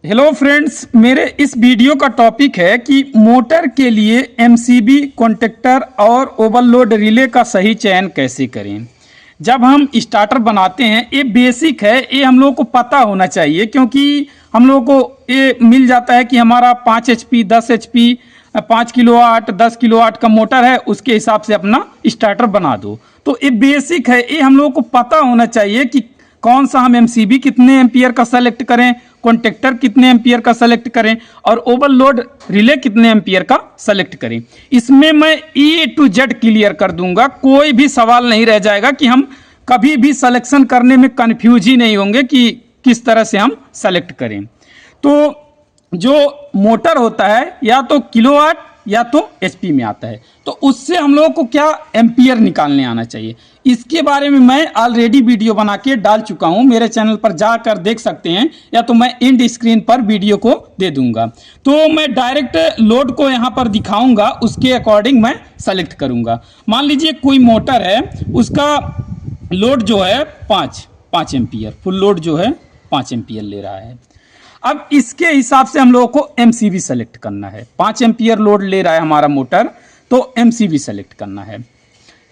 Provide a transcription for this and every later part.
Hello friends, मेरे इस video का टॉपिक है कि मोटर के लिए एमसीबी कॉन्टेक्टर और ओवरलोड रिले का सही चयन कैसे करें। जब हम स्टार्टर बनाते हैं, ये बेसिक है, ये हम लोगों को पता होना चाहिए, क्योंकि हम लोगों को ये मिल जाता है कि हमारा 5 HP 10 HP 5 किलोवाट 10 किलोवाट का मोटर है, उसके हिसाब से अपना स्टार्टर बना दो। तो ये बेसिक है, ये हम लोगों को पता होना चाहिए कि कौन सा हम एमसीबी कितने एम्पियर का सेलेक्ट करें, कॉन्टेक्टर कितने एम्पियर का सेलेक्ट करें और ओवरलोड रिले कितने एम्पियर का सेलेक्ट करें। इसमें मैं ए टू जेड क्लियर कर दूंगा, कोई भी सवाल नहीं रह जाएगा कि हम कभी भी सिलेक्शन करने में कंफ्यूज ही नहीं होंगे कि किस तरह से हम सेलेक्ट करें। तो जो मोटर होता है या तो किलोवाट या तो एचपी में आता है, तो उससे हम लोगों को क्या एम्पियर निकालने आना चाहिए, इसके बारे में मैं ऑलरेडी वीडियो बना के डाल चुका हूं। मेरे चैनल पर जाकर देख सकते हैं, या तो मैं एंड स्क्रीन पर वीडियो को दे दूंगा। तो मैं डायरेक्ट लोड को यहां पर दिखाऊंगा, उसके अकॉर्डिंग मैं सेलेक्ट करूंगा। मान लीजिए कोई मोटर है, उसका लोड जो है 5 एम्पियर, फुल लोड जो है 5 एम्पियर ले रहा है। अब इसके हिसाब से हम लोगों को एमसीबी सेलेक्ट करना है। 5 एम्पियर लोड ले रहा है हमारा मोटर, तो एमसीबी सेलेक्ट करना है,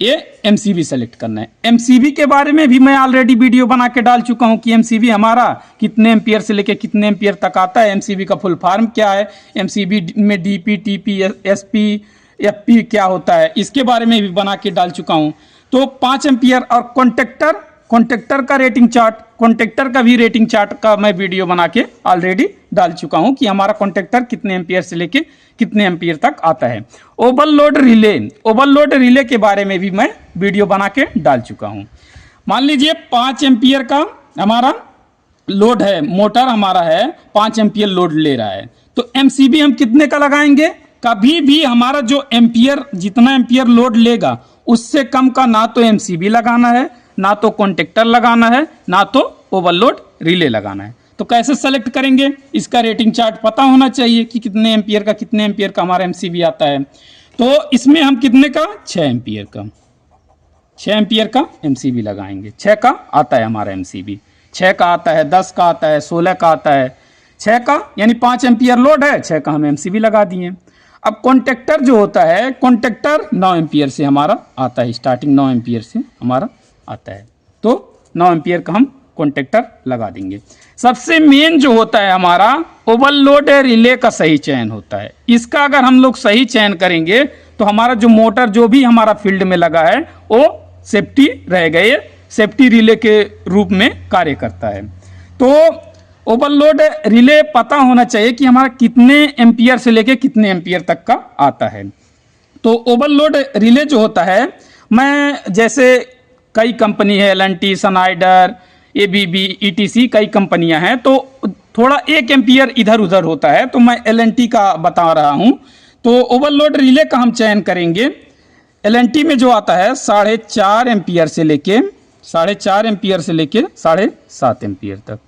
ये एमसीबी सेलेक्ट करना है। एमसीबी के बारे में भी मैं ऑलरेडी वीडियो बना के डाल चुका हूं कि एमसीबी हमारा कितने एम्पियर से लेके कितने एम्पियर तक आता है, एमसीबी का फुल फॉर्म क्या है, एमसीबी में डीपी टीपी एसपी एफपी क्या होता है, इसके बारे में भी बना के डाल चुका हूं। तो 5 एम्पियर और कॉन्टेक्टर का रेटिंग चार्ट, कॉन्टेक्टर का भी रेटिंग चार्ट का मैं वीडियो बना के ऑलरेडी डाल चुका हूं कि हमारा कॉन्टेक्टर कितने एम्पियर से लेके कितने एम्पियर तक आता है। ओवरलोड रिले के बारे में भी मैं वीडियो बना के डाल चुका हूं। मान लीजिए 5 एम्पियर का हमारा लोड है, मोटर हमारा है 5 एम्पियर लोड ले रहा है, तो एमसीबी हम कितने का लगाएंगे। कभी भी हमारा जो एम्पियर, जितना एम्पियर लोड लेगा उससे कम का ना तो एमसीबी लगाना है, ना तो कॉन्टेक्टर लगाना है, ना तो ओवरलोड रिले लगाना है। तो कैसे सेलेक्ट करेंगे, इसका रेटिंग चार्ट पता होना चाहिए कि कितने एम्पियर का हमारा एमसीबी आता है। तो इसमें हम कितने का 6 एम्पियर का एमसीबी लगाएंगे। 6 का आता है हमारा एमसीबी, 6 का आता है, 10 का आता है, 16 का आता है। 6 का यानी 5 एम्पियर लोड है, 6 का हम एमसीबी लगा दिए। अब कॉन्टेक्टर जो होता है, कॉन्टेक्टर 9 एम्पियर से हमारा आता है, स्टार्टिंग 9 एम्पियर से हमारा आता है, तो 9 एम्पियर का हम कॉन्टेक्टर लगा देंगे। सबसे मेन जो होता है हमारा ओवरलोड रिले का सही चयन होता है। इसका अगर हम लोग सही चयन करेंगे तो हमारा जो मोटर जो भी हमारा फील्ड में लगा है वो सेफ्टी रहेगा, ये सेफ्टी रिले के रूप में कार्य करता है। तो ओवरलोड रिले पता होना चाहिए कि हमारा कितने एम्पियर से लेके कितने एम्पियर तक का आता है। तो ओवरलोड रिले जो होता है, मैं जैसे कई कंपनी है, एल&टी, सनाइडर, एबीबी, ईटीसी, कई कंपनियां हैं, तो थोड़ा 1 एम्पियर इधर उधर होता है, तो मैं एल&टी का बता रहा हूं। तो ओवरलोड रिले का हम चयन करेंगे। एल&टी में जो आता है 4.5 एम्पियर से लेके 7.5 एम्पियर तक,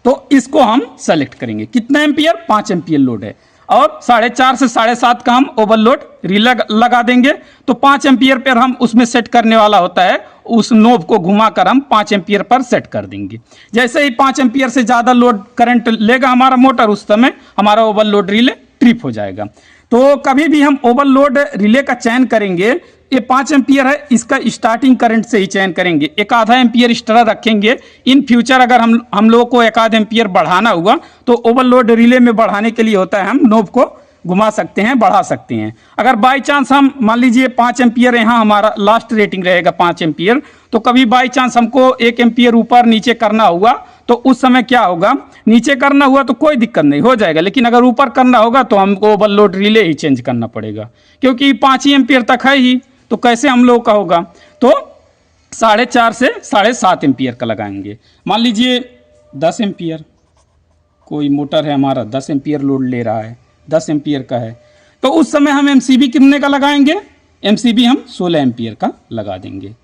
तो इसको हम सेलेक्ट करेंगे। कितना एम्पियर, 5 एम्पियर लोड है और 4.5 से 7.5 का हम ओवरलोड रिले लगा देंगे। तो 5 एम्पियर पर हम उसमें सेट करने वाला होता है, उस नोब को घुमाकर हम 5 एम्पियर पर सेट कर देंगे। जैसे ही 5 एम्पियर से ज़्यादा लोड करंट लेगा हमारा मोटर, उस समय हमारा ओवरलोड रिले ट्रिप हो जाएगा। तो कभी भी हम ओवरलोड रिले का चयन करेंगे, ये 5 एम्पियर है, इसका स्टार्टिंग करंट से ही चयन करेंगे। 1/2 एम्पियर एक्स्ट्रा रखेंगे। इन फ्यूचर अगर हम लोगों को 1/2 एम्पियर बढ़ाना हुआ तो ओवरलोड रिले में बढ़ाने के लिए होता है, हम नोब को घुमा सकते हैं, बढ़ा सकते हैं। अगर बाई चांस हम मान लीजिए 5 एम्पियर यहाँ हमारा लास्ट रेटिंग रहेगा 5 एम्पियर, तो कभी बाई चांस हमको 1 एम्पियर ऊपर नीचे करना हुआ तो उस समय क्या होगा, नीचे करना हुआ तो कोई दिक्कत नहीं, हो जाएगा। लेकिन अगर ऊपर करना होगा तो हमको ओवरलोड रिले ही चेंज करना पड़ेगा, क्योंकि 5 ही एम्पियर तक है ही, तो कैसे हम लोग का होगा। तो 4.5 से 7.5 एम्पियर का लगाएंगे। मान लीजिए 10 एम्पियर, कोई मोटर है हमारा 10 एम्पियर लोड ले रहा है, 10 एम्पियर का है, तो उस समय हम एमसीबी कितने का लगाएंगे, एमसीबी हम 16 एम्पियर का लगा देंगे।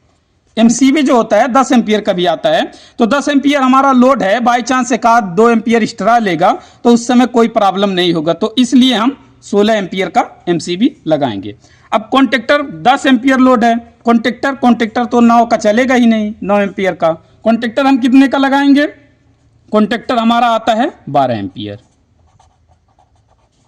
एमसीबी जो होता है 10 एम्पियर का भी आता है, तो 10 एम्पियर हमारा लोड है, बाई चांस 1-2 एम्पियर एक्स्ट्रा लेगा तो उस समय कोई प्रॉब्लम नहीं होगा, तो इसलिए हम 16 एम्पियर का एमसीबी लगाएंगे। अब कॉन्टेक्टर 10 एम्पियर लोड है, कॉन्टेक्टर तो 9 का चलेगा ही नहीं, 9 एम्पियर का कॉन्टेक्टर हम कितने का लगाएंगे, कॉन्टेक्टर हमारा आता है 12 एम्पियर।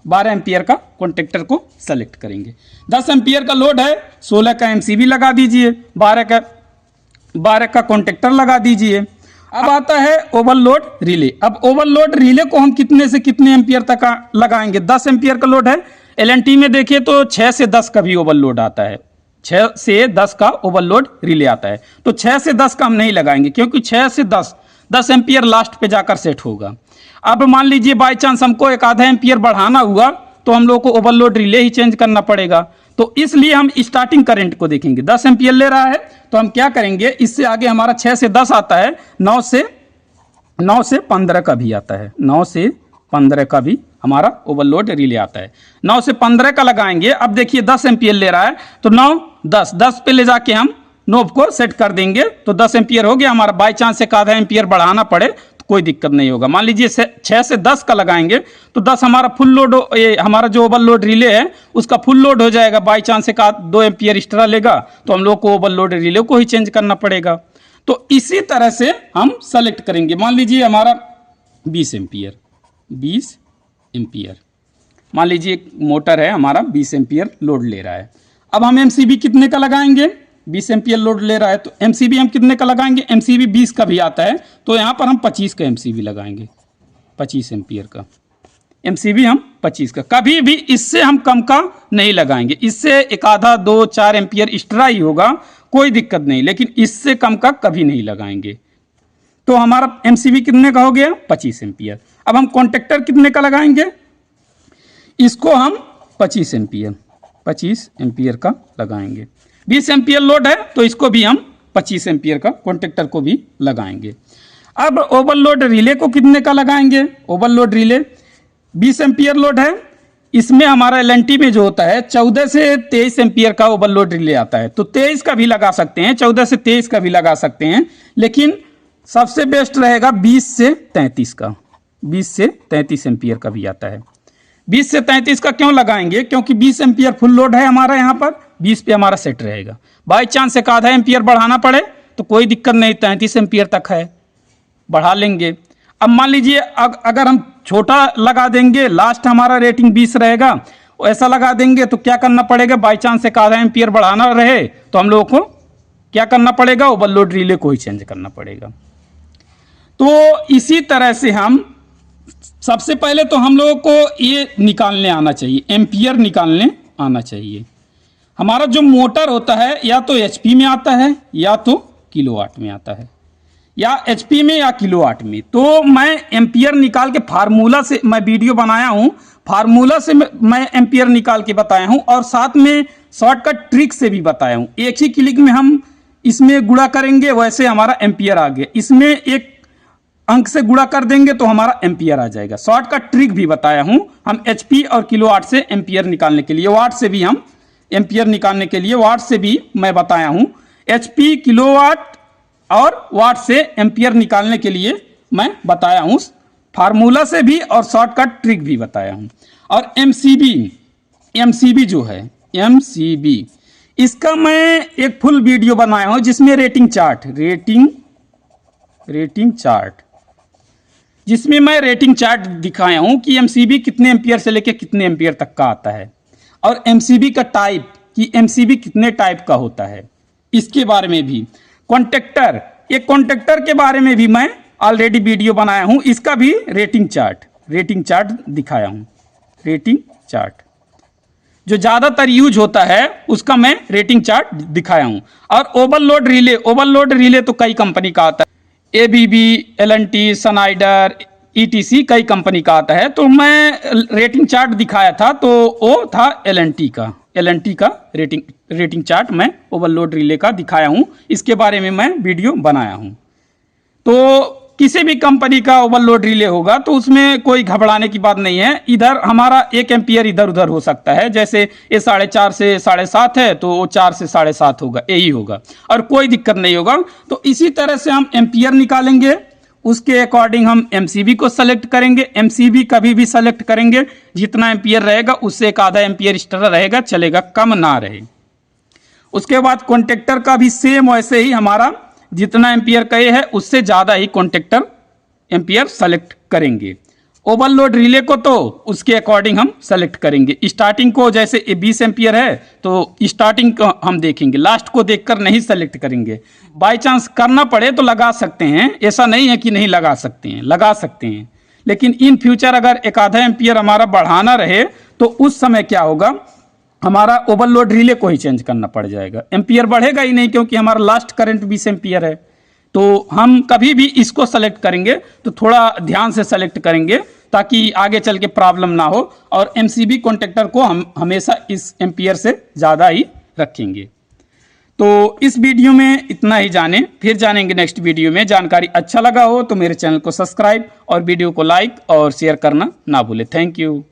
12 एम्पियर का कॉन्टेक्टर को सेलेक्ट करेंगे। 10 एम्पियर का लोड है, 16 का एमसीबी लगा दीजिए, 12 का कॉन्टेक्टर लगा दीजिए। अब आता है ओवरलोड रिले। अब ओवरलोड रिले को हम कितने से कितने एम्पियर तक लगाएंगे? 10 एम्पियर का लोड है, एलएनटी में देखिए तो 6 से 10 का भी ओवरलोड आता है, 6 से 10 का ओवरलोड रिले आता है। तो 6 से 10 का हम नहीं लगाएंगे, क्योंकि 6 से 10 एम्पियर लास्ट पे जाकर सेट होगा। अब मान लीजिए बाई चांस हमको एक आधा एम्पियर बढ़ाना हुआ, तो हम लोग को ओवरलोड रिले ही चेंज करना पड़ेगा। तो इसलिए हम स्टार्टिंग करंट को देखेंगे। 10 एम्पियर ले रहा है तो हम क्या करेंगे, इससे आगे हमारा 6 से 10 आता है, 9 से 15 का भी आता है, 9 से 15 का भी हमारा ओवरलोड रिले आता है। 9 से 15 का लगाएंगे। अब देखिए 10 एम्पियर ले रहा है तो 9 10 पे ले जाके हम नोब को सेट कर देंगे, तो 10 एम्पियर हो गया हमारा। बाई चांस एक आधा एम्पियर बढ़ाना पड़े तो कोई दिक्कत नहीं होगा। मान लीजिए 6 से 10 का लगाएंगे तो 10 हमारा फुल लोड, ये हमारा जो ओवरलोड रिले है उसका फुल लोड हो जाएगा। बाई चांस एक 2 एम्पियर एक्स्ट्रा लेगा तो हम लोग को ओवरलोड रिले को ही चेंज करना पड़ेगा। तो इसी तरह से हम सेलेक्ट करेंगे। मान लीजिए हमारा 20 एम्पियर मान लीजिए एक मोटर है हमारा 20 एम्पियर लोड ले रहा है। अब हम एमसीबी कितने का लगाएंगे? 20 एम्पियर लोड ले रहा है तो एमसीबी हम कितने का लगाएंगे? एमसीबी 20 का भी आता है, तो यहाँ पर हम 25 का एमसीबी लगाएंगे। 25 एम्पियर का एमसीबी हम 25 का, कभी भी इससे हम कम का नहीं लगाएंगे। इससे एक आधा 2-4 एम्पियर एक्स्ट्रा ही होगा, कोई दिक्कत नहीं, लेकिन इससे कम का कभी नहीं लगाएंगे। तो हमारा एमसीबी कितने का हो गया? 25 एम्पियर। अब हम कॉन्टेक्टर कितने का लगाएंगे? इसको हम 25 एम्पियर का लगाएंगे। 20 एम्पियर लोड है तो इसको भी हम 25 एम्पियर का कॉन्टेक्टर को भी लगाएंगे। अब ओवरलोड रिले को कितने का लगाएंगे? ओवरलोड रिले 20 एम्पियर लोड है, इसमें हमारा एलएनटी में जो होता है 14 से 23 एम्पियर का ओवरलोड रिले आता है, तो 23 का भी लगा सकते हैं, 14 से 23 का भी लगा सकते हैं, लेकिन सबसे बेस्ट रहेगा 20 से 33 का। 20 से 33 एम्पियर का भी आता है। 20 से 33 का क्यों लगाएंगे? क्योंकि 20 एम्पियर फुल लोड है हमारा, यहाँ पर 20 पे हमारा सेट रहेगा। बाई चांस एक आधा एम्पियर बढ़ाना पड़े तो कोई दिक्कत नहीं, 33 एम्पियर तक है, बढ़ा लेंगे। अब मान लीजिए अगर हम छोटा लगा देंगे, लास्ट हमारा रेटिंग 20 रहेगा, ऐसा लगा देंगे तो क्या करना पड़ेगा? बाई चांस एक आधा एम्पियर बढ़ाना रहे तो हम लोगों को क्या करना पड़ेगा? ओवरलोड रिले को ही चेंज करना पड़ेगा। तो इसी तरह से हम सबसे पहले तो हम लोगों को ये निकालने आना चाहिए, एम्पियर निकालने आना चाहिए। हमारा जो मोटर होता है या तो एचपी में आता है या तो किलोवाट में आता है, या एचपी में या किलोवाट में। तो मैं एम्पियर निकाल के फार्मूला से मैं वीडियो बनाया हूं, फार्मूला से मैं एम्पियर निकाल के बताया हूं, और साथ में शॉर्टकट ट्रिक से भी बताया हूं। एक ही क्लिक में हम इसमें गुणा करेंगे, वैसे हमारा एम्पियर आ गया। इसमें एक अंक से गुणा कर देंगे तो हमारा एम्पियर आ जाएगा। शॉर्टकट ट्रिक भी बताया हूं हम एचपी और किलोवाट से एम्पियर निकालने के लिए, वाट से भी हम एम्पियर निकालने के लिए वाट से भी मैं बताया हूं। एचपी, किलोवाट और वाट से एम्पियर निकालने के लिए मैं बताया हूं, फार्मूला से भी और शॉर्टकट ट्रिक भी बताया हूं। और एमसीबी जो है एमसीबी, इसका मैं एक फुल वीडियो बनाया हूं जिसमें रेटिंग चार्ट जिसमें मैं रेटिंग चार्ट दिखाया हूं कि एमसीबी कितने एम्पियर से लेकर कितने एम्पियर तक का आता है, और एमसीबी का टाइप कि एमसीबी कितने टाइप का होता है, इसके बारे में भी। कॉन्टेक्टर के बारे में भी मैं ऑलरेडी वीडियो बनाया हूं, इसका भी रेटिंग चार्ट दिखाया हूं। रेटिंग चार्ट जो ज्यादातर यूज होता है उसका मैं रेटिंग चार्ट दिखाया हूं। और ओवरलोड रिले तो कई कंपनी का आता है, एबीबी, एलएनटी, सनाइडर, ईटीसी, कई कंपनी का आता है। तो मैं रेटिंग चार्ट दिखाया था तो वो था एलएनटी का रेटिंग चार्ट मैं ओवरलोड रिले का दिखाया हूं, इसके बारे में मैं वीडियो बनाया हूं। तो किसी भी कंपनी का ओवरलोड रिले होगा तो उसमें कोई घबराने की बात नहीं है। इधर हमारा 1 एम्पियर इधर उधर हो सकता है, जैसे ये 4.5 से 7.5 है तो वो 4 से 7.5 होगा, यही होगा, और कोई दिक्कत नहीं होगा। तो इसी तरह से हम एम्पियर निकालेंगे, उसके अकॉर्डिंग हम एमसीबी को सेलेक्ट करेंगे। एमसीबी कभी भी सेलेक्ट करेंगे जितना एम्पियर रहेगा उससे एक आधा एम्पियर एक्स्ट्रा रहेगा, चलेगा, कम ना रहे। उसके बाद कॉन्टेक्टर का भी सेम वैसे ही हमारा जितना एम्पियर कहे है उससे ज़्यादा ही कॉन्टेक्टर एम्पियर सेलेक्ट करेंगे। ओवरलोड रिले को तो उसके अकॉर्डिंग हम सेलेक्ट करेंगे। स्टार्टिंग को जैसे 20 एम्पियर है तो स्टार्टिंग को हम देखेंगे, लास्ट को देखकर नहीं सेलेक्ट करेंगे। बाय चांस करना पड़े तो लगा सकते हैं, ऐसा नहीं है कि नहीं लगा सकते हैं, लगा सकते हैं। लेकिन इन फ्यूचर अगर एक आधा एम्पियर हमारा बढ़ाना रहे तो उस समय क्या होगा, हमारा ओवरलोड रिले को ही चेंज करना पड़ जाएगा। एम्पियर बढ़ेगा ही नहीं क्योंकि हमारा लास्ट करंट 20 एम्पियर है। तो हम कभी भी इसको सेलेक्ट करेंगे तो थोड़ा ध्यान से सेलेक्ट करेंगे ताकि आगे चल के प्रॉब्लम ना हो, और एमसीबी कॉन्टेक्टर को हम हमेशा इस एम्पियर से ज़्यादा ही रखेंगे। तो इस वीडियो में इतना ही जाने, फिर जानेंगे नेक्स्ट वीडियो में। जानकारी अच्छा लगा हो तो मेरे चैनल को सब्सक्राइब और वीडियो को लाइक और शेयर करना ना भूले। Thank you.